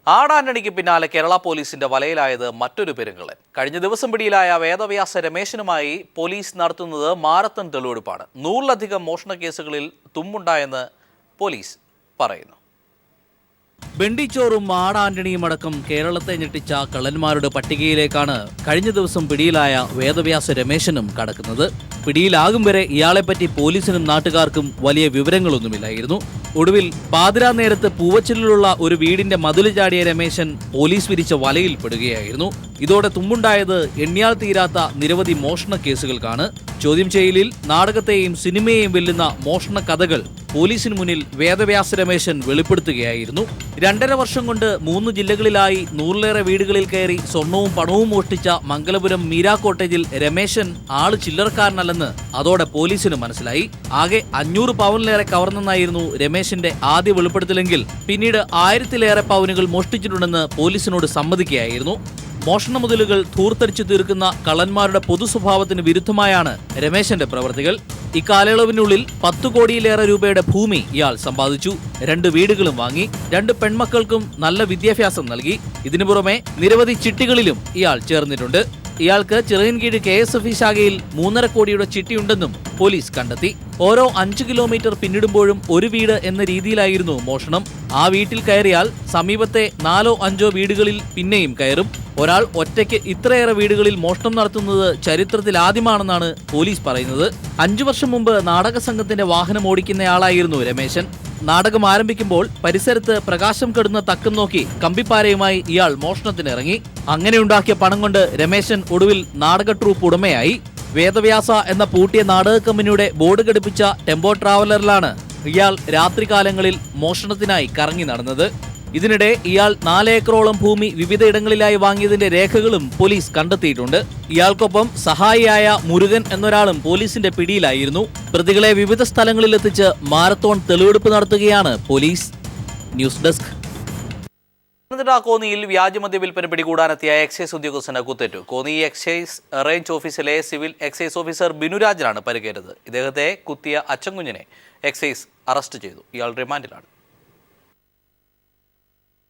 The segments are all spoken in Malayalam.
ആടാന്റണിക്ക് പിന്നാലെ കേരള പോലീസിന്റെ വലയിലായത് മറ്റൊരു പെരുങ്കളൻ. കഴിഞ്ഞ ദിവസം പിടിയിലായ വേദവ്യാസ രമേശനുമായി പോലീസ് നടത്തുന്നത് മാരത്തൺ തെളിവെടുപ്പാണ്. 100-ലധികം മോഷണ കേസുകളിൽ തുമ്പുണ്ടായെന്ന് പോലീസ് പറയുന്നു. ബെണ്ടിച്ചോറും ആടാന്റണിയും അടക്കം കേരളത്തെ ഞെട്ടിച്ച കള്ളന്മാരുടെ പട്ടികയിലേക്കാണ് കഴിഞ്ഞ ദിവസം പിടിയിലായ വേദവ്യാസ രമേശനും കടക്കുന്നത്. പിടിയിലാകും വരെ ഇയാളെപ്പറ്റി പോലീസിനും നാട്ടുകാർക്കും വലിയ വിവരങ്ങളൊന്നുമില്ലായിരുന്നു. ഒടുവിൽ പാതിരാ നേരത്ത് പൂവച്ചിലുള്ള ഒരു വീടിന്റെ മതില് ചാടിയ രമേശൻ പോലീസ് വിരിച്ച വലയിൽ പെടുകയായിരുന്നു. ഇതോടെ തുമ്പുണ്ടായത് എണ്ണിയാൽ തീരാത്ത നിരവധി മോഷണ കേസുകൾക്കാണ്. ചോദ്യം ചെയ്യലിൽ നാടകത്തെയും സിനിമയെയും വെല്ലുന്ന മോഷണ കഥകൾ പോലീസിന് മുന്നിൽ വേദവ്യാസ രമേശൻ വെളിപ്പെടുത്തുകയായിരുന്നു. 2.5 വർഷം കൊണ്ട് 3 ജില്ലകളിലായി 100-ലേറെ വീടുകളിൽ കയറി സ്വർണവും പണവും മോഷ്ടിച്ച മംഗലപുരം മീരാ കോട്ടേജിൽ രമേശൻ ആള് ചില്ലറക്കാരനല്ലെന്ന് അതോടെ പോലീസിന് മനസ്സിലായി. ആകെ 500 പവനിലേറെ കവർന്നെന്നായിരുന്നു രമേശന്റെ ആദ്യ വെളിപ്പെടുത്തലെങ്കിൽ പിന്നീട് 1000-ലേറെ പവനുകൾ മോഷ്ടിച്ചിട്ടുണ്ടെന്ന് പോലീസിനോട് സമ്മതിക്കുകയായിരുന്നു. മോഷണ മുതലുകൾ ധൂർത്തടിച്ചു തീർക്കുന്ന കള്ളന്മാരുടെ പൊതു സ്വഭാവത്തിന് വിരുദ്ധമായാണ് രമേശന്റെ പ്രവൃത്തികൾ. ഇക്കാലയളവിനുള്ളിൽ 10 കോടിയിലേറെ രൂപയുടെ ഭൂമി ഇയാൾ സമ്പാദിച്ചു. 2 വീടുകളും വാങ്ങി. 2 പെൺമക്കൾക്കും നല്ല വിദ്യാഭ്യാസം നൽകി. ഇതിനു പുറമെ നിരവധി ചിട്ടികളിലും ഇയാൾ ചേർന്നിട്ടുണ്ട്. ഇയാൾക്ക് ചിറയൻകീഴ് KSFE ശാഖയിൽ 3.5 കോടിയുടെ ചിട്ടിയുണ്ടെന്നും പോലീസ് കണ്ടെത്തി. ഓരോ 5 കിലോമീറ്റർ പിന്നിടുമ്പോഴും ഒരു വീട് എന്ന രീതിയിലായിരുന്നു മോഷണം. ആ വീട്ടിൽ കയറിയാൽ സമീപത്തെ 4-5 വീടുകളിൽ പിന്നെയും കയറും. ഒരാൾ ഒറ്റയ്ക്ക് ഇത്രയേറെ വീടുകളിൽ മോഷണം നടത്തുന്നത് ചരിത്രത്തിലാദ്യമാണെന്നാണ് പോലീസ് പറയുന്നത്. 5 വർഷം മുമ്പ് നാടക സംഘത്തിന്റെ വാഹനം ഓടിക്കുന്നയാളായിരുന്നു രമേശൻ. നാടകം ആരംഭിക്കുമ്പോൾ പരിസരത്ത് പ്രകാശം കെടുന്ന തക്കം നോക്കി കമ്പിപ്പാരയുമായി ഇയാൾ മോഷണത്തിനിറങ്ങി. അങ്ങനെയുണ്ടാക്കിയ പണം കൊണ്ട് രമേശൻ ഒടുവിൽ നാടക ട്രൂപ്പ് ഉടമയായി. വേദവ്യാസ എന്ന പൂട്ടിയ നാടക കമ്പനിയുടെ ബോർഡ് ഘടിപ്പിച്ച ടെമ്പോ ട്രാവലറിലാണ് ഇയാൾ രാത്രികാലങ്ങളിൽ മോഷണത്തിനായി കറങ്ങി നടന്നത്. ഇതിനിടെ ഇയാൾ 4 ഏക്കറോളം ഭൂമി വിവിധയിടങ്ങളിലായി വാങ്ങിയതിന്റെ രേഖകളും പോലീസ് കണ്ടെത്തിയിട്ടുണ്ട്. ഇയാൾക്കൊപ്പം സഹായിയായ മുരുകൻ എന്നൊരാളും പോലീസിന്റെ പിടിയിലായിരുന്നു. പ്രതികളെ വിവിധ സ്ഥലങ്ങളിലെത്തിച്ച് മാരത്തോൺ തെളിവെടുപ്പ് നടത്തുകയാണ് പോലീസ്. News desk. കോന്നിയിൽ വ്യാജമദ്യ വിൽപ്പന പിടികൂടാനെത്തിയ എക്സൈസ് ഉദ്യോഗസ്ഥന് കുത്തേറ്റു. കോന്നി എക്സൈസ് റേഞ്ച് ഓഫീസിലെ സിവിൽ എക്സൈസ് ഓഫീസർ ബിനുരാജനാണ് പരിക്കേറ്റത്. ഇദ്ദേഹത്തെ കുത്തിയ അച്ചൻകുഞ്ഞിനെ എക്സൈസ് അറസ്റ്റ് ചെയ്തു. ഇയാൾ റിമാൻഡിലാണ്.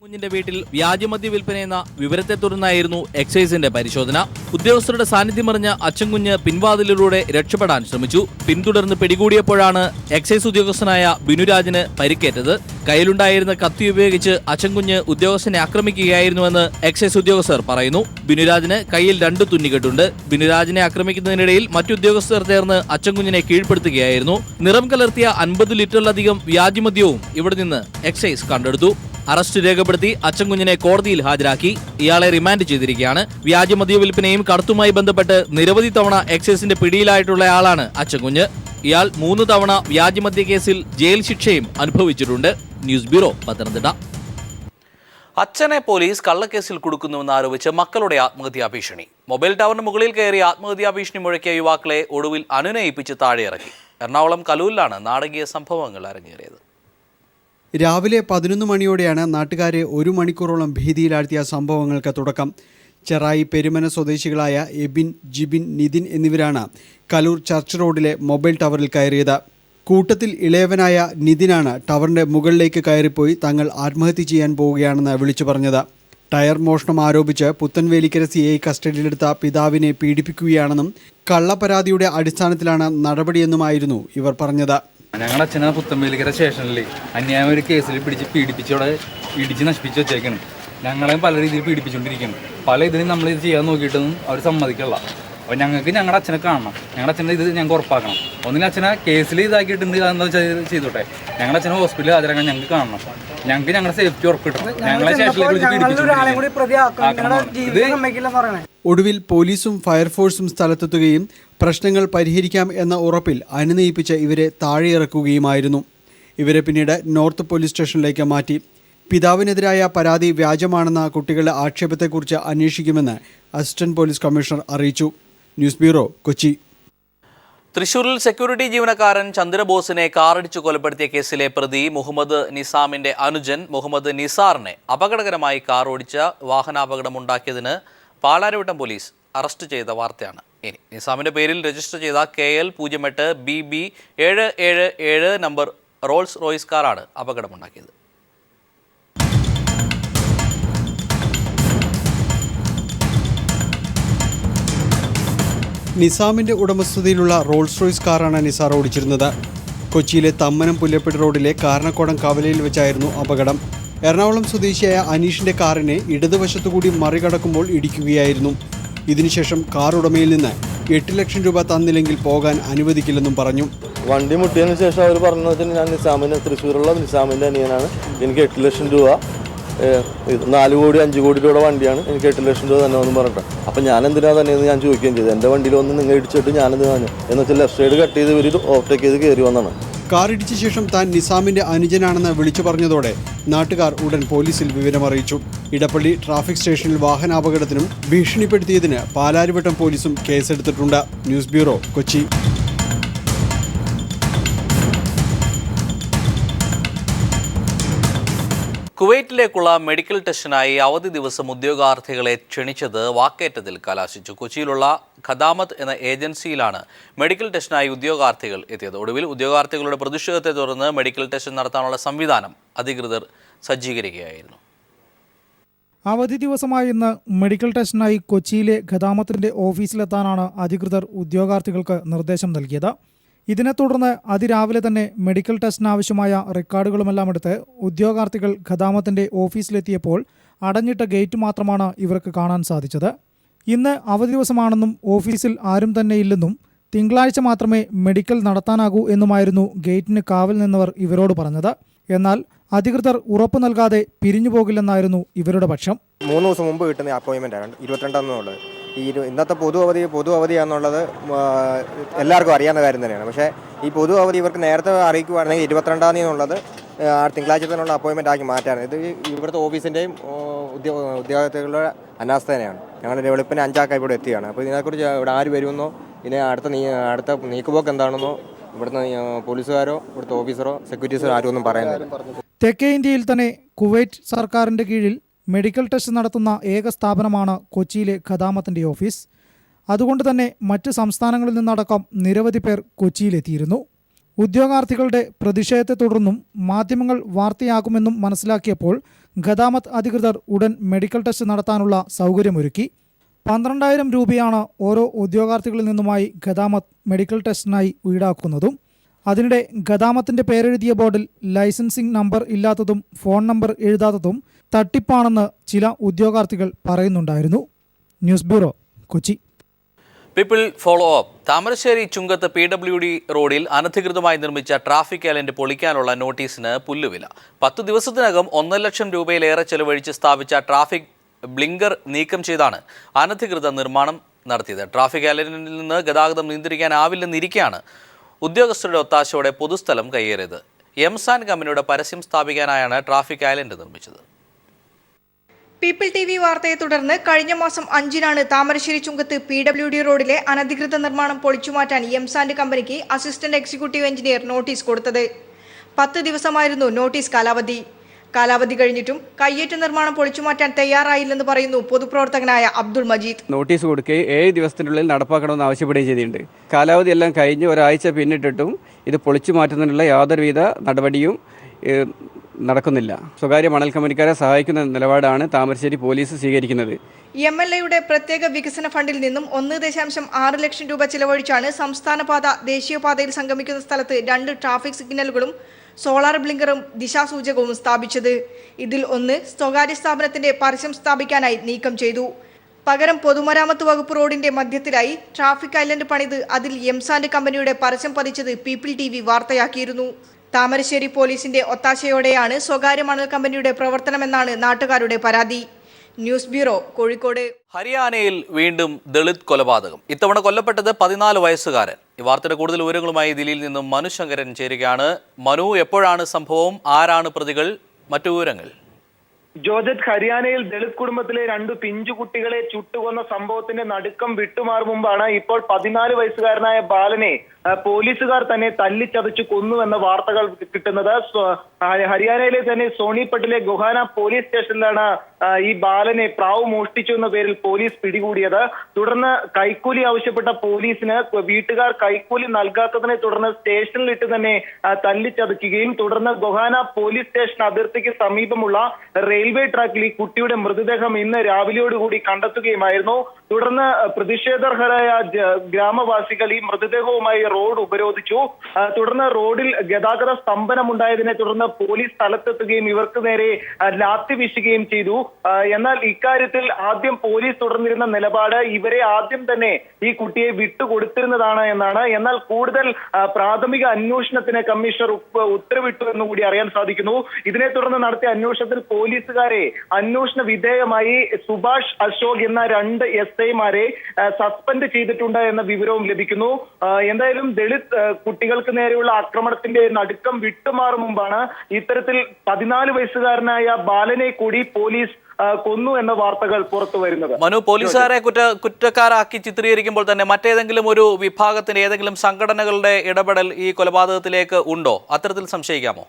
കുഞ്ഞിന്റെ വീട്ടിൽ വ്യാജമദ്യ വിൽപ്പനയെന്ന വിവരത്തെ തുടർന്നായിരുന്നു എക്സൈസിന്റെ പരിശോധന. ഉദ്യോഗസ്ഥരുടെ സാന്നിധ്യമറിഞ്ഞ അച്ചൻകുഞ്ഞ് പിൻവാതിലിലൂടെ രക്ഷപ്പെടാൻ ശ്രമിച്ചു. പിന്തുടർന്ന് പിടികൂടിയപ്പോഴാണ് എക്സൈസ് ഉദ്യോഗസ്ഥനായ ബിനുരാജിന് പരിക്കേറ്റത്. കയ്യിലുണ്ടായിരുന്ന കത്തി ഉപയോഗിച്ച് അച്ചൻകുഞ്ഞ് ഉദ്യോഗസ്ഥനെ ആക്രമിക്കുകയായിരുന്നുവെന്ന് എക്സൈസ് ഉദ്യോഗസ്ഥർ പറയുന്നു. ബിനുരാജിന് കയ്യിൽ 2 തുന്നിക്കെട്ടുണ്ട്. ബിനുരാജിനെ ആക്രമിക്കുന്നതിനിടയിൽ മറ്റുദ്യോഗസ്ഥർ ചേർന്ന് അച്ചൻകുഞ്ഞിനെ കീഴ്പ്പെടുത്തുകയായിരുന്നു. നിറം കലർത്തിയ 50 ലിറ്ററിലധികം വ്യാജമദ്യവും ഇവിടെ നിന്ന് എക്സൈസ് കണ്ടെടുത്തു. അറസ്റ്റ് രേഖപ്പെടുത്തി അച്ചൻകുഞ്ഞിനെ കോടതിയിൽ ഹാജരാക്കി. ഇയാളെ റിമാൻഡ് ചെയ്തിരിക്കുകയാണ്. വ്യാജമദ്യ വിൽപ്പനയും കടത്തുമായി ബന്ധപ്പെട്ട് നിരവധി തവണ എക്സൈസിന്റെ പിടിയിലായിട്ടുള്ള ആളാണ് അച്ചൻകുഞ്ഞ്. ഇയാൾ 3 തവണ വ്യാജമദ്യ കേസിൽ ജയിൽ ശിക്ഷയും അനുഭവിച്ചിട്ടുണ്ട്. News bureau, Pathanamthitta. അച്ഛനെ പോലീസ് കള്ളക്കേസിൽ കുടുക്കുന്നുവെന്ന് ആരോപിച്ച് മക്കളുടെ ആത്മഹത്യാ ഭീഷണി. മൊബൈൽ ടവറിന് മുകളിൽ കയറി ആത്മഹത്യാ ഭീഷണി മുഴക്കിയ യുവാക്കളെ ഒടുവിൽ അനുനയിപ്പിച്ച് താഴെയിറക്കി. എറണാകുളം കലൂരിലാണ് നാടകീയ സംഭവങ്ങൾ അരങ്ങേറിയത്. രാവിലെ 11 മണിയോടെയാണ് നാട്ടുകാരെ 1 മണിക്കൂറോളം ഭീതിയിലാഴ്ത്തിയ സംഭവങ്ങൾക്ക് തുടക്കം. ചെറായി പെരുമന സ്വദേശികളായ എബിൻ, ജിബിൻ, നിതിൻ എന്നിവരാണ് കലൂർ ചർച്ച് റോഡിലെ മൊബൈൽ ടവറിൽ കയറിയത്. കൂട്ടത്തിൽ ഇളയവനായ നിതിനാണ് ടവറിന്റെ മുകളിലേക്ക് കയറിപ്പോയി തങ്ങൾ ആത്മഹത്യ ചെയ്യാൻ പോവുകയാണെന്ന് വിളിച്ചു പറഞ്ഞത്. ടയർ മോഷണം ആരോപിച്ച് പുത്തൻവേലിക്കര CI കസ്റ്റഡിയിലെടുത്ത പിതാവിനെ പീഡിപ്പിക്കുകയാണെന്നും കള്ളപ്പരാതിയുടെ അടിസ്ഥാനത്തിലാണ് നടപടിയെന്നുമായിരുന്നു ഇവർ പറഞ്ഞത്. ഞങ്ങളുടെ അച്ഛനെ പുത്തൻവേലിക്കര സ്റ്റേഷനിൽ അന്യായ ഒരു കേസിൽ പിടിച്ചവിടെ ഇടിച്ച് നശിപ്പിച്ച് വെച്ചേക്കാണ്. ഞങ്ങളെയും പല രീതിയിൽ പീഡിപ്പിച്ചുകൊണ്ടിരിക്കുന്നു. പല ഇതിലും നമ്മൾ ഇത് ചെയ്യാൻ നോക്കിയിട്ടൊന്നും അവർ സമ്മതിക്കില്ല. അപ്പോൾ ഞങ്ങൾക്ക് ഞങ്ങളുടെ അച്ഛനെ കാണണം. ഞങ്ങളുടെ അച്ഛനെ ഇത് ഞങ്ങൾക്ക് ഉറപ്പാക്കണം. ഒന്നിനും അച്ഛനെ കേസിൽ ഇതാക്കിയിട്ടുണ്ട്, എന്താ ചെയ്തോട്ടെ. ഞങ്ങളുടെ അച്ഛനെ ഹോസ്പിറ്റലിൽ ഹാജരാക്കാൻ ഞങ്ങൾക്ക് കാണണം. ഞങ്ങൾക്ക് ഞങ്ങളുടെ സേഫ്റ്റി ഉറപ്പിട്ടു. ഞങ്ങളെ സ്റ്റേഷനിലേക്ക് ഒടുവിൽ പോലീസും ഫയർഫോഴ്സും സ്ഥലത്തെത്തുകയും പ്രശ്നങ്ങൾ പരിഹരിക്കാം എന്ന ഉറപ്പിൽ അനുനയിപ്പിച്ച് ഇവരെ താഴെയിറക്കുകയുമായിരുന്നു. ഇവരെ പിന്നീട് നോർത്ത് പോലീസ് സ്റ്റേഷനിലേക്ക് മാറ്റി. പിതാവിനെതിരായ പരാതി വ്യാജമാണെന്ന കുട്ടികളുടെ ആക്ഷേപത്തെക്കുറിച്ച് അന്വേഷിക്കുമെന്ന് അസിസ്റ്റന്റ് പോലീസ് കമ്മീഷണർ അറിയിച്ചു. News bureau, Kochi. തൃശൂരിൽ സെക്യൂരിറ്റി ജീവനക്കാരൻ ചന്ദ്രബോസിനെ കാറിടിച്ചു കൊലപ്പെടുത്തിയ കേസിലെ പ്രതി മുഹമ്മദ് നിസാമിന്റെ അനുജൻ മുഹമ്മദ് നിസാറിനെ അപകടകരമായി കാർ ഓടിച്ച വാഹനാപകടമുണ്ടാക്കിയതിന് പാലാരിവട്ടം പോലീസ് അറസ്റ്റ് ചെയ്ത വാർത്തയാണ് ഇനി. നിസാമിന്റെ പേരിൽ രജിസ്റ്റർ ചെയ്ത KL 08 BB 777 number Rolls Royce കാറാണ് അപകടമുണ്ടാക്കിയത്. നിസാമിന്റെ ഉടമസ്ഥതയിലുള്ള റോൾസ് റോയ്സ് കാറാണ് നിസാർ ഓടിച്ചിരുന്നത്. കൊച്ചിയിലെ തമ്മനം പുല്ലപ്പെട്ട് റോഡിലെ കാരണക്കോടം കവലയിൽ വെച്ചായിരുന്നു അപകടം. എറണാകുളം സ്വദേശിയായ അനീഷിന്റെ കാറിനെ ഇടതുവശത്തുകൂടി മറികടക്കുമ്പോൾ ഇടിക്കുകയായിരുന്നു. ഇതിനുശേഷം കാർ ഉടമയിൽ നിന്ന് 8 ലക്ഷം രൂപ തന്നില്ലെങ്കിൽ പോകാൻ അനുവദിക്കില്ലെന്നും പറഞ്ഞു. വണ്ടി മുട്ടിയതിന് ശേഷം അവർ പറഞ്ഞതെന്ന് വെച്ചാൽ ഞാൻ നിസാമിൻ്റെ തൃശ്ശൂരുള്ള നിസാമിൻ്റെ അനിയനാണ്, എനിക്ക് 8 ലക്ഷം രൂപ 4 കോടി 5 കോടി രൂപയുടെ വണ്ടിയാണ്, എനിക്ക് 8 ലക്ഷം രൂപ തന്നെ എന്ന് പറഞ്ഞിട്ട്. അപ്പം ഞാൻ എന്തിനാ തന്നെയെന്ന് ഞാൻ ചോദിക്കുകയും ചെയ്തു. എൻ്റെ വണ്ടിയിൽ വന്ന് നിങ്ങൾ ഇടിച്ചിട്ട് ഞാനെന്ത് പറഞ്ഞു എന്ന് വെച്ചാൽ ലെഫ്റ്റ് സൈഡ് കട്ട് ചെയ്ത് ഇവർ ഓവർടേക്ക് ചെയ്ത് കയറി വന്നാണ്. കാർ ഇടിച്ച ശേഷം താൻ നിസാമിന്റെ അനുജനാണെന്ന് വിളിച്ചു പറഞ്ഞതോടെ നാട്ടുകാർ ഉടൻ പോലീസിൽ വിവരമറിയിച്ചു. ഇടപ്പള്ളി ട്രാഫിക് സ്റ്റേഷനിൽ വാഹനാപകടത്തിനും ഭീഷണിപ്പെടുത്തിയതിന് പാലാരിവട്ടം പോലീസും കേസെടുത്തിട്ടുണ്ട്. News bureau, Kochi. കുവൈറ്റിലേക്കുള്ള മെഡിക്കൽ ടെസ്റ്റിനായി അവധി ദിവസം ഉദ്യോഗാർത്ഥികളെ ക്ഷണിച്ചത് വാക്കേറ്റത്തിൽ കലാശിച്ചു. കൊച്ചിയിലുള്ള ഖദാമത്ത് എന്ന ഏജൻസിയിലാണ് മെഡിക്കൽ ടെസ്റ്റിനായി ഉദ്യോഗാർത്ഥികൾ എത്തിയത്. ഒടുവിൽ ഉദ്യോഗാർത്ഥികളുടെ പ്രതിഷേധത്തെ തുടർന്ന് മെഡിക്കൽ ടെസ്റ്റ് നടത്താനുള്ള സംവിധാനം അധികൃതർ സജ്ജീകരിക്കുകയായിരുന്നു. അവധി ദിവസമായ ഇന്ന് മെഡിക്കൽ ടെസ്റ്റിനായി കൊച്ചിയിലെ ഖദാമത്തിന്റെ ഓഫീസിലെത്താനാണ് അധികൃതർ ഉദ്യോഗാർത്ഥികൾക്ക് നിർദ്ദേശം നൽകിയത്. ഇതിനെ തുടർന്ന് അതിരാവിലെ തന്നെ മെഡിക്കൽ ടെസ്റ്റിനാവശ്യമായ റെക്കോർഡുകളുമെല്ലാം എടുത്ത് ഉദ്യോഗാർത്ഥികൾ ഖദാമത്തിന്റെ ഓഫീസിലെത്തിയപ്പോൾ അടഞ്ഞിട്ട ഗേറ്റ് മാത്രമാണ് ഇവർക്ക് കാണാൻ സാധിച്ചത്. ഇന്ന് അവധി ദിവസമാണെന്നും ഓഫീസിൽ ആരും തന്നെ ഇല്ലെന്നും തിങ്കളാഴ്ച മാത്രമേ മെഡിക്കൽ നടത്താനാകൂ എന്നുമായിരുന്നു ഗേറ്റിന് കാവൽ നിന്നവർ ഇവരോട് പറഞ്ഞത്. എന്നാൽ അധികൃതർ ഉറപ്പു നൽകാതെ പിരിഞ്ഞു പോകില്ലെന്നായിരുന്നു ഇവരുടെ പക്ഷം. 3 ദിവസം മുമ്പ് കിട്ടുന്ന അപ്പോയിൻമെൻറ്റാണ് 22 ഈ ഇന്നത്തെ പൊതു അവധിയാണെന്നുള്ളത് എല്ലാവർക്കും അറിയാവുന്ന കാര്യം തന്നെയാണ്. പക്ഷേ ഈ പൊതു അവധി ഇവർക്ക് നേരത്തെ അറിയിക്കുവാണെങ്കിൽ 22 എന്നുള്ളത് തിങ്കളാഴ്ച തന്നെയുള്ള അപ്പോയിൻമെൻ്റ് ആക്കി മാറ്റാണ്. ഇത് ഇവിടുത്തെ ഓഫീസിൻ്റെയും ഉദ്യോഗാർത്ഥികളുടെ അനാസ്ഥ തന്നെയാണ്. ഞങ്ങൾ വെളുപ്പിന് 5 ഇവിടെ എത്തിയാണ്. അപ്പോൾ ഇതിനെക്കുറിച്ച് ഇവിടെ ആര് വരുമെന്നോ ഇനി അടുത്ത നീക്കുപോക്ക് എന്താണെന്നോ ഇവിടുന്ന് പോലീസുകാരോ ഇവിടുത്തെ ഓഫീസറോ സെക്യൂരിറ്റീസോ ആരും ഒന്നും പറയുന്നില്ല. തെക്കേ ഇന്ത്യയിൽ തന്നെ കുവൈറ്റ് സർക്കാരിൻ്റെ കീഴിൽ മെഡിക്കൽ ടെസ്റ്റ് നടത്തുന്ന ഏക സ്ഥാപനമാണ് കൊച്ചിയിലെ ഖദാമത്തിൻ്റെ ഓഫീസ്. അതുകൊണ്ട് തന്നെ മറ്റ് സംസ്ഥാനങ്ങളിൽ നിന്നടക്കം നിരവധി പേർ കൊച്ചിയിലെത്തിയിരുന്നു. ഉദ്യോഗാർത്ഥികളുടെ പ്രതിഷേധത്തെ തുടർന്നും മാധ്യമങ്ങൾ വാർത്തയാകുമെന്നും മനസ്സിലാക്കിയപ്പോൾ ഖദാമത്ത് അധികൃതർ ഉടൻ മെഡിക്കൽ ടെസ്റ്റ് നടത്താനുള്ള സൗകര്യമൊരുക്കി. 12,000 രൂപയാണ് ഓരോ ഉദ്യോഗാർത്ഥികളിൽ നിന്നുമായി ഖദാമത്ത് മെഡിക്കൽ ടെസ്റ്റിനായി ഈടാക്കുന്നതും. അതിനിടെ ഖദാമത്തിൻ്റെ പേരെഴുതിയ ബോർഡിൽ ലൈസൻസിംഗ് നമ്പർ ഇല്ലാത്തതും ഫോൺ നമ്പർ എഴുതാത്തതും തട്ടിപ്പാണെന്ന് ചില ഉദ്യോഗാർത്ഥികൾ പറയുന്നുണ്ടായിരുന്നു. News bureau, Kochi. People follow up. Thamarassery ചുങ്കത്ത് PWD റോഡിൽ അനധികൃതമായി നിർമ്മിച്ച ട്രാഫിക് ഐലൻഡ് പൊളിക്കാനുള്ള നോട്ടീസിന് പുല്ലുവില. 10 ദിവസത്തിനകം 1 ലക്ഷം രൂപയിലേറെ ചെലവഴിച്ച് സ്ഥാപിച്ച ട്രാഫിക് ബ്ലിങ്കർ നീക്കം ചെയ്താണ് അനധികൃത നിർമ്മാണം നടത്തിയത്. ട്രാഫിക് ഐലൻഡിൽ നിന്ന് ഗതാഗതം നിയന്ത്രിക്കാനാവില്ലെന്നിരിക്കെയാണ് ഉദ്യോഗസ്ഥരുടെ ഒത്താശയോടെ പൊതുസ്ഥലം കയ്യേറിയത്. എംസാൻ കമ്പനിയുടെ പരസ്യം സ്ഥാപിക്കാനായാണ് ട്രാഫിക് ഐലൻഡ് നിർമ്മിച്ചത്. പീപ്പിൾ TV വാർത്തയെ തുടർന്ന് കഴിഞ്ഞ മാസം 5-നാണ് താമരശ്ശേരി ചുങ്കത്ത് PWD റോഡിലെ അനധികൃത നിർമ്മാണം പൊളിച്ചുമാറ്റാൻ എംസാൻഡ് കമ്പനിക്ക് അസിസ്റ്റന്റ് എക്സിക്യൂട്ടീവ് എഞ്ചിനീയർ നോട്ടീസ് കൊടുത്തത്. 10 ദിവസമായിരുന്നു നോട്ടീസ് കാലാവധി കഴിഞ്ഞിട്ടും കയ്യേറ്റ നിർമ്മാണം പൊളിച്ചുമാറ്റാൻ തയ്യാറായില്ലെന്ന് പറയുന്നു പൊതുപ്രവർത്തകനായ അബ്ദുൾ മജീദ്. നോട്ടീസ് കൊടുക്കുകയും 7 ദിവസത്തിനുള്ളിൽ നടപ്പാക്കണമെന്ന് ആവശ്യപ്പെടുകയും ചെയ്തിട്ടുണ്ട്. കാലാവധി എല്ലാം കഴിഞ്ഞ് ഒരാഴ്ച പിന്നിട്ടിട്ടും ഇത് പൊളിച്ചു മാറ്റുന്നതിനുള്ള യാതൊരുവിധ നടപടിയും നടക്കുന്നില്ല. സ്വകാര്യ മണൽ കമ്പനിക്കാരെ സഹായിക്കുന്ന നിലപാടാണ് താമരശ്ശേരി പോലീസ് സ്വീകരിക്കുന്നത്. MLAയുടെ പ്രത്യേക വികസന ഫണ്ടിൽ നിന്നും 1.6 ലക്ഷം രൂപ ചിലവഴിച്ചാണ് സംസ്ഥാനപാത ദേശീയപാതയിൽ സംഗമിക്കുന്ന സ്ഥലത്ത് 2 ട്രാഫിക് സിഗ്നലുകളും സോളാർ ബ്ലിങ്കറും ദിശാസൂചകവും സ്ഥാപിച്ചത്. ഇതിൽ ഒന്ന് സ്വകാര്യ സ്ഥാപനത്തിന്റെ പരസ്യം സ്ഥാപിക്കാനായി നീക്കം ചെയ്തു. പകരം പൊതുമരാമത്ത് വകുപ്പ് റോഡിന്റെ മധ്യത്തിലായി ട്രാഫിക് ഐലൻഡ് പണിത് അതിൽ എംസാൻഡ് കമ്പനിയുടെ പരസ്യം പതിച്ചത് പീപ്പിൾ TV വാർത്തയാക്കിയിരുന്നു. താമരശ്ശേരി പോലീസിന്റെ ഒത്താശയോടെയാണ് സ്വകാര്യ മണൽ കമ്പനിയുടെ പ്രവർത്തനമെന്നാണ് നാട്ടുകാരുടെ പരാതി. News bureau, Kozhikode. ഹരിയാനയിൽ വീണ്ടും ദളിത് കൊലപാതകം. ഇത്തവണ കൊല്ലപ്പെട്ടത് 14 വയസ്സുകാരൻ. ഈ വാർത്തയുടെ കൂടുതൽ വിവരങ്ങളുമായി ദില്ലിയിൽ നിന്നും മനു ശങ്കരൻ ചേരുകയാണ്. മനു, എപ്പോഴാണ് സംഭവം? ആരാണ് പ്രതികൾ? മറ്റു വിവരങ്ങൾ? ജോർജറ്റ്, ഹരിയാനയിൽ ദളിത് കുടുംബത്തിലെ 2 പിഞ്ചു കുട്ടികളെ ചുട്ടുകൊന്ന സംഭവത്തിന്റെ നടുക്കം വിട്ടുമാറും മുമ്പാണ് ഇപ്പോൾ 14 വയസ്സുകാരനായ ബാലനെ പോലീസുകാർ തന്നെ തല്ലിച്ചതച്ചു കൊന്നുവെന്ന വാർത്തകൾ കിട്ടുന്നത്. ഹരിയാനയിലെ തന്നെ സോണിപ്പട്ടിലെ ഗുഹാന പോലീസ് സ്റ്റേഷനിലാണ് ഈ ബാലനെ പ്രാവ് മോഷ്ടിച്ചു എന്ന പേരിൽ പോലീസ് പിടികൂടിയത്. തുടർന്ന് കൈക്കൂലി ആവശ്യപ്പെട്ട പോലീസിന് വീട്ടുകാർ കൈക്കൂലി നൽകാത്തതിനെ തുടർന്ന് സ്റ്റേഷനിലിട്ട് തന്നെ തല്ലിച്ചതയ്ക്കുകയും തുടർന്ന് ഗോഹാന പോലീസ് സ്റ്റേഷൻ അതിർത്തിക്ക് സമീപമുള്ള റെയിൽവേ ട്രാക്കിൽ ഈ കുട്ടിയുടെ മൃതദേഹം ഇന്ന് രാവിലെയോടുകൂടി കണ്ടെത്തുകയുമായിരുന്നു. തുടർന്ന് പ്രതിഷേധർഹരായ ഗ്രാമവാസികൾ ഈ മൃതദേഹവുമായി റോഡ് ഉപരോധിച്ചു. തുടർന്ന് റോഡിൽ ഗതാഗത സ്തംഭനമുണ്ടായതിനെ തുടർന്ന് പോലീസ് സ്ഥലത്തെത്തുകയും ഇവർക്ക് നേരെ ലാത്തി വീശുകയും ചെയ്തു. എന്നാൽ ഇക്കാര്യത്തിൽ ആദ്യം പോലീസ് തുടർന്നിരുന്ന നിലപാട് ഇവരെ ആദ്യം തന്നെ ഈ കുട്ടിയെ വിട്ടുകൊടുത്തിരുന്നതാണ് എന്നാണ്. എന്നാൽ കൂടുതൽ പ്രാഥമിക അന്വേഷണത്തിന് കമ്മീഷണർ ഉത്തരവിട്ടു എന്നുകൂടി അറിയാൻ സാധിക്കുന്നു. ഇതിനെ തുടർന്ന് നടത്തിയ അന്വേഷണത്തിൽ പോലീസുകാരെ അന്വേഷണ വിധേയമായി സുഭാഷ് അശോക് എന്ന 2 SI-മാരെ സസ്പെൻഡ് ചെയ്തിട്ടുണ്ട് എന്ന വിവരവും ലഭിക്കുന്നു. എന്തായാലും ദളിത് കുട്ടികൾക്ക് നേരെയുള്ള ആക്രമണത്തിന്റെ നടുക്കം വിട്ടുമാറും മുമ്പാണ് ഇത്തരത്തിൽ 14 വയസ്സുകാരനായ ബാലനെ കൂടി പോലീസ് കൊന്നു എന്ന വാർത്തകൾ പുറത്തു വരുന്നത്. മനു, പോലീസുകാരെ കുറ്റക്കാരാക്കി ചിത്രീകരിക്കുമ്പോൾ തന്നെ മറ്റേതെങ്കിലും ഒരു വിഭാഗത്തിന്റെ ഏതെങ്കിലും സംഘടനകളുടെ ഇടപെടൽ ഈ കൊലപാതകത്തിലേക്ക് ഉണ്ടോ? അത്തരത്തിൽ സംശയിക്കാമോ?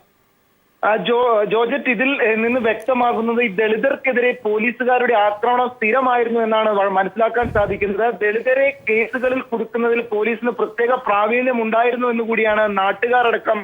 ജോർജറ്റ്, ഇതിൽ നിന്ന് വ്യക്തമാകുന്നത് ഈ ദളിതർക്കെതിരെ പോലീസുകാരുടെ ആക്രമണം സ്ഥിരമായിരുന്നു എന്നാണ് മനസ്സിലാക്കാൻ സാധിക്കുന്നത്. ദളിതരെ കേസുകളിൽ കുടുക്കുന്നതിൽ പോലീസിന് പ്രത്യേക പ്രാവീണ്യം ഉണ്ടായിരുന്നു എന്നുകൂടിയാണ് നാട്ടുകാരടക്കം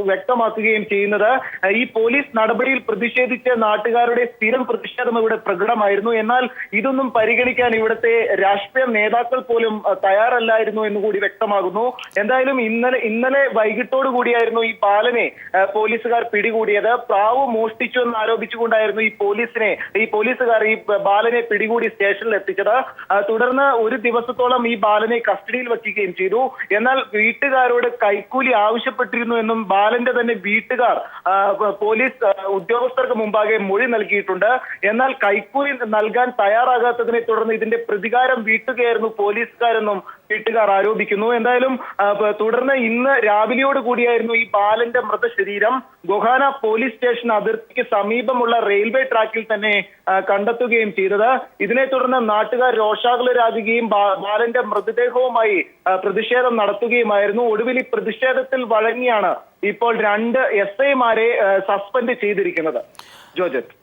വ്യക്തമാക്കുകയും ചെയ്യുന്നത്. ഈ പോലീസ് നടപടിയിൽ പ്രതിഷേധിച്ച നാട്ടുകാരുടെ സ്ഥിരം പ്രതിഷേധം ഇവിടെ പ്രകടമായിരുന്നു. എന്നാൽ ഇതൊന്നും പരിഗണിക്കാൻ ഇവിടുത്തെ രാഷ്ട്രീയ നേതാക്കൾ പോലും തയ്യാറല്ലായിരുന്നു എന്നുകൂടി വ്യക്തമാകുന്നു. എന്തായാലും ഇന്നലെ വൈകിട്ടോടു കൂടിയായിരുന്നു ഈ ബാലനെ പോലീസുകാർ പിടികൂടിയത്. പ്രാവ് മോഷ്ടിച്ചു എന്ന് ആരോപിച്ചുകൊണ്ടായിരുന്നു ഈ പോലീസുകാർ ഈ ബാലനെ പിടികൂടി സ്റ്റേഷനിൽ എത്തിച്ചത്. തുടർന്ന് ഒരു ദിവസത്തോളം ഈ ബാലനെ കസ്റ്റഡിയിൽ വയ്ക്കുകയും ചെയ്തു. എന്നാൽ വീട്ടുകാരോട് കൈക്കൂലി ആവശ്യപ്പെട്ടിരുന്നു എന്നും ബാലന്റെ തന്നെ വീട്ടുകാർ പോലീസ് ഉദ്യോഗസ്ഥർക്ക് മുമ്പാകെ മൊഴി നൽകിയിട്ടുണ്ട്. എന്നാൽ കൈക്കൂലി നൽകാൻ തയ്യാറാകാത്തതിനെ തുടർന്ന് ഇതിന്റെ പ്രതികാരം വീട്ടുകയായിരുന്നു പോലീസുകാരെന്നും വീട്ടുകാർ ആരോപിക്കുന്നു. എന്തായാലും തുടർന്ന് ഇന്ന് രാവിലെയോട് കൂടിയായിരുന്നു ഈ ബാലന്റെ മൃതശരീരം ഗോഹാന പോലീസ് സ്റ്റേഷൻ അതിർത്തിക്ക് സമീപമുള്ള റെയിൽവേ ട്രാക്കിൽ തന്നെ കണ്ടെത്തുകയും ചെയ്തത്. ഇതിനെ തുടർന്ന് നാട്ടുകാർ രോഷാകുലരാകുകയും ബാലന്റെ മൃതദേഹവുമായി പ്രതിഷേധം നടത്തുകയുമായിരുന്നു. ഒടുവിൽ ഈ പ്രതിഷേധത്തിൽ വഴങ്ങിയാണ് ഇപ്പോൾ 2 SI-മാരെ സസ്പെൻഡ് ചെയ്തിരിക്കുന്നത്. ജോർജറ്റ്,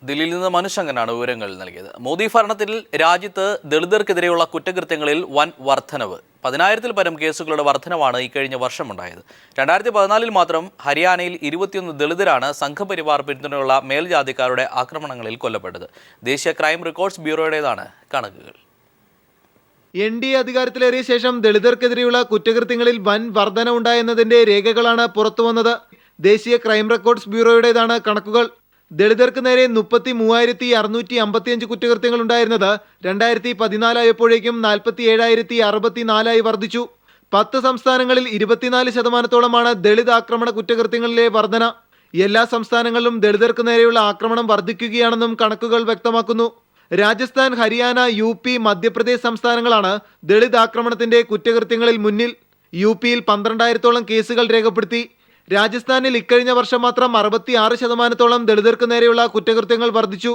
ദില്ലിയിൽ നിന്ന് മനുശങ്കനാണ് വിവരങ്ങൾ നൽകിയത്. മോദി ഭരണത്തിൽ രാജ്യത്ത് ദളിതർക്കെതിരെയുള്ള കുറ്റകൃത്യങ്ങളിൽ വൻ വർധനവ്. 10,000-ൽ പരം കേസുകളുടെ വർധനവാണ് ഇക്കഴിഞ്ഞ വർഷമുണ്ടായത്. 2014-ൽ മാത്രം ഹരിയാനയിൽ 21 ദളിതരാണ് സംഘപരിവാർ പിന്തുണയുള്ള മേൽജാതിക്കാരുടെ ആക്രമണങ്ങളിൽ കൊല്ലപ്പെട്ടത്. ദേശീയ ക്രൈം റെക്കോർഡ്സ് ബ്യൂറോയുടേതാണ് കണക്കുകൾ. NDA അധികാരത്തിലേറിയ ശേഷം ദളിതർക്കെതിരെയുള്ള കുറ്റകൃത്യങ്ങളിൽ വൻ വർധന ഉണ്ടായെന്നതിന്റെ രേഖകളാണ് പുറത്തുവന്നത്. ദേശീയ ക്രൈം റെക്കോർഡ്സ് ബ്യൂറോയുടേതാണ് കണക്കുകൾ. ദളിതർക്ക് നേരെ 33,655 കുറ്റകൃത്യങ്ങൾ ഉണ്ടായിരുന്നത് 2014 ആയപ്പോഴേക്കും 47,064 വർദ്ധിച്ചു. 10 സംസ്ഥാനങ്ങളിൽ 24% ദളിത് ആക്രമണ കുറ്റകൃത്യങ്ങളിലെ വർധന. എല്ലാ സംസ്ഥാനങ്ങളിലും ദളിതർക്ക് നേരെയുള്ള ആക്രമണം വർദ്ധിക്കുകയാണെന്നും കണക്കുകൾ വ്യക്തമാക്കുന്നു. രാജസ്ഥാൻ, ഹരിയാന, UP, മധ്യപ്രദേശ് സംസ്ഥാനങ്ങളാണ് ദളിത് ആക്രമണത്തിന്റെ കുറ്റകൃത്യങ്ങളിൽ മുന്നിൽ. UPയിൽ 12,000-ഓളം കേസുകൾ രേഖപ്പെടുത്തി. രാജസ്ഥാനിൽ ഇക്കഴിഞ്ഞ വർഷം മാത്രം 66% ദളിതർക്ക് നേരെയുള്ള കുറ്റകൃത്യങ്ങൾ വർദ്ധിച്ചു.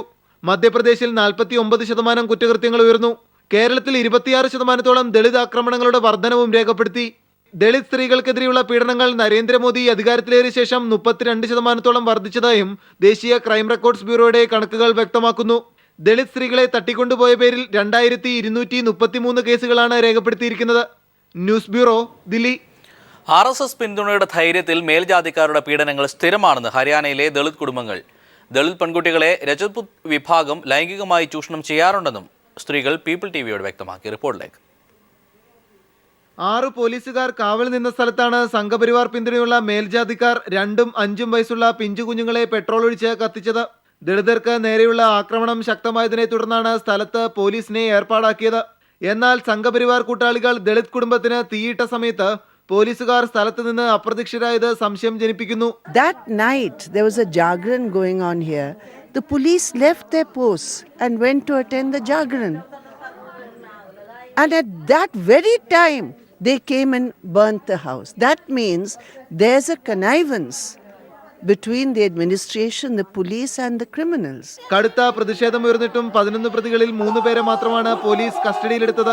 മധ്യപ്രദേശിൽ 49% കുറ്റകൃത്യങ്ങൾ ഉയർന്നു. കേരളത്തിൽ 26% ദളിത് ആക്രമണങ്ങളുടെ വർധനവും രേഖപ്പെടുത്തി. ദളിത് സ്ത്രീകൾക്കെതിരെയുള്ള പീഡനങ്ങൾ നരേന്ദ്രമോദി അധികാരത്തിലേറിയ ശേഷം 32% വർദ്ധിച്ചതായും ദേശീയ ക്രൈം റെക്കോർഡ്സ് ബ്യൂറോയുടെ കണക്കുകൾ വ്യക്തമാക്കുന്നു. ദളിത് സ്ത്രീകളെ തട്ടിക്കൊണ്ടുപോയ പേരിൽ 2233 കേസുകളാണ് രേഖപ്പെടുത്തിയിരിക്കുന്നത്. News bureau, Delhi. RSS പിന്തുണയുടെ ധൈര്യത്തിൽ മേൽജാതിക്കാരുടെ പീഡനങ്ങൾ സ്ഥിരമാണെന്ന് ഹരിയാനയിലെ ദളിത് കുടുംബങ്ങൾ. ദളിത് പെൺകുട്ടികളെ രജപുത് വിഭാഗം ലൈംഗികമായി ചൂഷണം ചെയ്യാറുണ്ടെന്നും സ്ത്രീകൾ പീപ്പിൾ TVയോട് വ്യക്തമാക്കി. റിപ്പോർട്ടിലേക്ക്. 6 പോലീസുകാർ കാവൽ നിന്ന സ്ഥലത്താണ് സംഘപരിവാർ പിന്തുണയുള്ള മേൽജാതിക്കാർ 2ഉം 5ഉം വയസ്സുള്ള പിഞ്ചു കുഞ്ഞുങ്ങളെ പെട്രോൾ ഒഴിച്ച് കത്തിച്ചത്. ദളിതർക്ക് നേരെയുള്ള ആക്രമണം ശക്തമായതിനെ തുടർന്നാണ് സ്ഥലത്ത് പോലീസിനെ ഏർപ്പാടാക്കിയത്. എന്നാൽ സംഘപരിവാർ കൂട്ടാളികൾ ദളിത് കുടുംബത്തിന് തീയിട്ട സമയത്ത് പോലീസുകാർ സ്ഥലത്ത് നിന്ന് അപ്രത്യക്ഷരായത് സംശയം ജനിപ്പിക്കുന്നു. That night there was a jagran going on here. The police left their posts and went to attend the jagran. And at that very time they came and burnt the house. That means there's a connivance between the administration, the police and the criminals. കടുത്ത പ്രതിഷേധമുയർന്നിട്ടും 11 പ്രതികളിൽ 3 പേരെ മാത്രമാണ് പോലീസ് കസ്റ്റഡിയിലെടുത്തത്.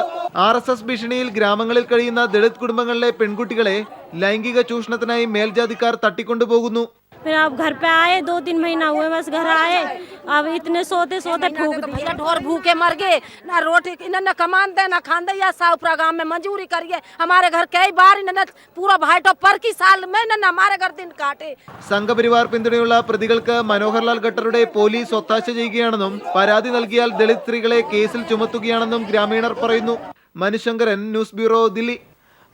RSS ഭീഷണിയിൽ ഗ്രാമങ്ങളിൽ കഴിയുന്ന ദളിത് കുടുംബങ്ങളിലെ പെൺകുട്ടികളെ ലൈംഗിക ചൂഷണത്തിനായി മേൽജാതിക്കാർ തട്ടിക്കൊണ്ടുപോകുന്നു. फिर अब घर पे आए 2-3 महीना हुए बस घर आए, अब इतने सोते सोते ठोक दिए। ढोर भूखे मर गए ना, रोटी इन्होंने कमान दे ना खान दे, या साहपुरा गांव में मंजूरी करिए। हमारे घर कई बार इन्होंने पूरा भाईटो पर की साल में इन्होंने हमारे घर दिन काटे। സംഘപരിവാർ പിന്തുണയുള്ള പ്രതികൾക്ക് മനോഹർലാൽ ഖട്ടറുടെ പോലീസ് ഒത്താശ ചെയ്യുകയാണെന്നും പരാതി നൽകിയാൽ ദളിത് സ്ത്രീകളെ കേസിൽ ചുമത്തുകയാണെന്നും ഗ്രാമീണർ പറയുന്നു. മനുശങ്കരൻ, ന്യൂസ് ബ്യൂറോ, ദില്ലി.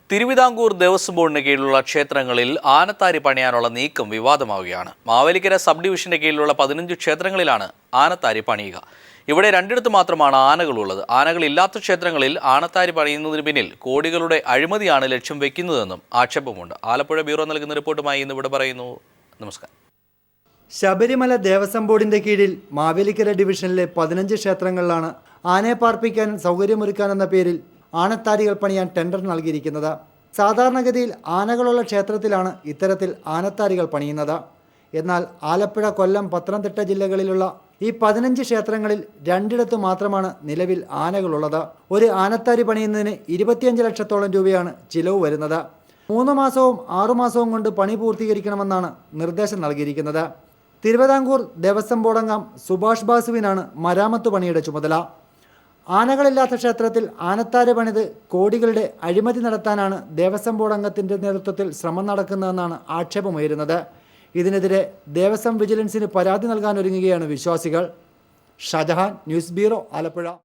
തിരുവിതാംകൂർ ദേവസ്വം ബോർഡിന് കീഴിലുള്ള ക്ഷേത്രങ്ങളിൽ ആനത്താരി പണിയാനുള്ള നീക്കം വിവാദമാവുകയാണ്. മാവേലിക്കര സബ് ഡിവിഷന്റെ കീഴിലുള്ള 15 ക്ഷേത്രങ്ങളിലാണ് ആനത്താരി പണിയുക. ഇവിടെ 2 മാത്രമാണ് ആനകളുള്ളത്. ആനകളില്ലാത്ത ക്ഷേത്രങ്ങളിൽ ആനത്താരി പണിയുന്നതിന് പിന്നിൽ കോടികളുടെ അഴിമതിയാണ് ലക്ഷ്യം വെക്കുന്നതെന്നും ആക്ഷേപമുണ്ട്. ആലപ്പുഴ ബ്യൂറോ നൽകുന്ന റിപ്പോർട്ടുമായി ഇന്ന് ഇവിടെ പറയുന്നു. നമസ്കാരം. ശബരിമല ദേവസ്വം ബോർഡിന്റെ കീഴിൽ മാവേലിക്കര ഡിവിഷനിലെ 15 ക്ഷേത്രങ്ങളിലാണ് ആനയെ പാർപ്പിക്കാൻ സൗകര്യമൊരുക്കാനെന്ന പേരിൽ ആനത്താരികൾ പണിയാൻ ടെൻഡർ നൽകിയിരിക്കുന്നത്. സാധാരണഗതിയിൽ ആനകളുള്ള ക്ഷേത്രത്തിലാണ് ഇത്തരത്തിൽ ആനത്താരികൾ പണിയുന്നത്. എന്നാൽ ആലപ്പുഴ, കൊല്ലം, പത്തനംതിട്ട ജില്ലകളിലുള്ള ഈ 15 ക്ഷേത്രങ്ങളിൽ 2 മാത്രമാണ് നിലവിൽ ആനകളുള്ളത്. ഒരു ആനത്താരി പണിയുന്നതിന് 25 ലക്ഷത്തോളം രൂപയാണ് ചിലവ് വരുന്നത്. 3 മാസവും 6 മാസവും കൊണ്ട് പണി പൂർത്തീകരിക്കണമെന്നാണ് നിർദ്ദേശം നൽകിയിരിക്കുന്നത്. തിരുവിതാംകൂർ ദേവസ്വം ബോർഡ് അംഗം സുഭാഷ് ബാസുവിനാണ് മരാമത്ത് പണിയുടെ ചുമതല. ആനകളില്ലാത്ത ക്ഷേത്രത്തിൽ ആനത്താരി പണിത് കോടികളുടെ അഴിമതി നടത്താനാണ് ദേവസ്വം ബോർഡ് അംഗത്തിൻ്റെ നേതൃത്വത്തിൽ ശ്രമം നടക്കുന്നതെന്നാണ് ആക്ഷേപമുയരുന്നത്. ഇതിനെതിരെ ദേവസ്വം വിജിലൻസിന് പരാതി നൽകാനൊരുങ്ങുകയാണ് വിശ്വാസികൾ. Shajahan, news bureau, Alappuzha.